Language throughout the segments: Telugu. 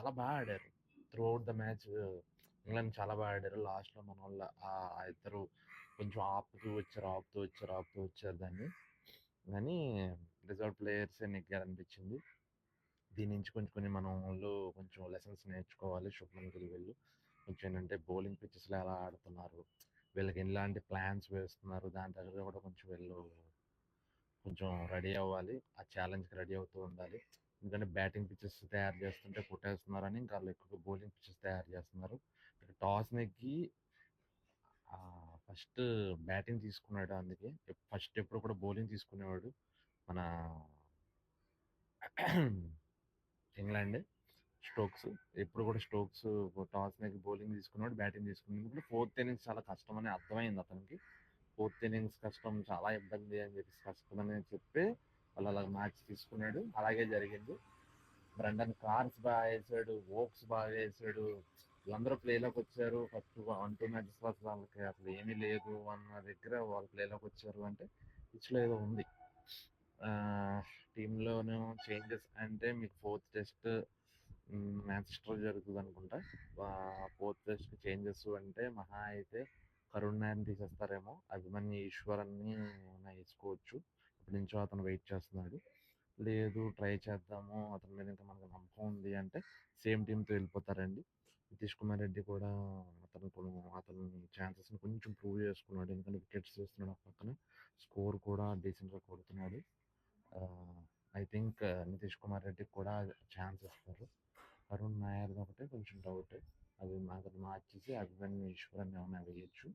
చాలా బాగా ఆడారు. త్రూఅవుట్ ద మ్యాచ్ ఇంగ్లాండ్ చాలా బాగా ఆడారు. లాస్ట్‌లో మనోళ్ళ ఇద్దరు కొంచెం ఆపుతూ వచ్చారు దాన్ని. కానీ రిజర్వ్ ప్లేయర్సే నెగ్గారనిపించింది. దీని నుంచి కొన్ని మనోళ్ళు కొంచెం లెసన్స్ నేర్చుకోవాలి. శుభ్మన్ గిల్ వీళ్ళు. కొంచెం ఏంటంటే బౌలింగ్ పిచెస్‌లో ఎలా ఆడుతున్నారు, వీళ్ళకి ఎలాంటి ప్లాన్స్ వేస్తున్నారు, దాని దగ్గర కూడా కొంచెం వీళ్ళు కొంచెం రెడీ అవ్వాలి. ఆ ఛాలెంజ్‌కి రెడీ అవుతూ ఉండాలి. ఎందుకంటే బ్యాటింగ్ పిచెస్ తయారు చేస్తుంటే కొట్టేస్తున్నారని ఇంకా వాళ్ళు ఎక్కువగా బౌలింగ్ పిచెస్ తయారు చేస్తున్నారు. టాస్ నెగ్గి ఫస్ట్ బ్యాటింగ్ తీసుకున్నాడు. అందుకే ఫస్ట్ ఎప్పుడు కూడా బౌలింగ్ తీసుకునేవాడు మన ఇంగ్లాండ్. స్టోక్స్ ఎప్పుడు కూడా టాస్ నెగ్గి బౌలింగ్ తీసుకున్నాడు, బ్యాటింగ్ తీసుకున్నాడు. ఇప్పుడు ఫోర్త్ ఇన్నింగ్స్ చాలా కష్టం అని అర్థమైంది అతనికి. ఫోర్త్ ఇన్నింగ్స్ కష్టం, చాలా ఇబ్బంది అని చెప్పేసి కష్టమని చెప్పి వాళ్ళు అలా మ్యాచ్ తీసుకున్నాడు. అలాగే జరిగింది. బ్రండన్ కార్స్ బాగా వేసాడు, ఓక్స్ బాగా వేసాడు. వీళ్ళందరూ ప్లేలోకి వచ్చారు. ఫస్ట్ 1-2 మ్యాచెస్ వాళ్ళకి అసలు ఏమీ లేదు అన్న దగ్గర వాళ్ళు ప్లేలోకి వచ్చారు అంటే పిచ్లో ఏదో ఉంది. టీంలోనూ చేంజెస్ అంటే మీకు ఫోర్త్ టెస్ట్ మ్యాంచెస్టర్ జరుగుతుంది అనుకుంటా. ఫోర్త్ టెస్ట్ చేంజెస్ అంటే మహా అయితే కరుణ్ నాయర్ని తీసేస్తారేమో, అభిమన్యు ఈశ్వరన్ని వేసుకోవచ్చు. ఇప్పటి నుంచో అతను వెయిట్ చేస్తున్నాడు. లేదు ట్రై చేద్దాము, అతని మీద ఇంకా మనకు నమ్మకం ఉంది అంటే సేమ్ టీంతో వెళ్ళిపోతారండి. నితీష్ కుమార్ రెడ్డి కూడా అతని ఛాన్సెస్ని కొంచెం ప్రూవ్ చేసుకున్నాడు. ఎందుకంటే వికెట్స్ చేస్తున్నాడు, ఆ పక్కన స్కోర్ కూడా డీసెంట్గా కొడుతున్నాడు. ఐ థింక్ నితీష్ కుమార్ రెడ్డికి కూడా ఛాన్స్ ఇస్తారు. అరుణ్ నాయర్ ఒకటే కొంచెం డౌట్. అది అతను మార్చేసి అభిమన్యు ఈశ్వరన్ ఏమైనా వేయచ్చు.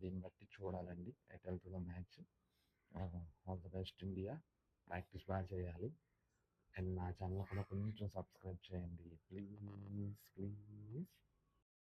దీన్ని బట్టి చూడాలండి ఎట్ వెళ్తుందో match. All the best India. Practice బాగా చేయాలి. అండ్ నా ఛానల్ కూడా కొంచెం సబ్స్క్రైబ్ చేయండి.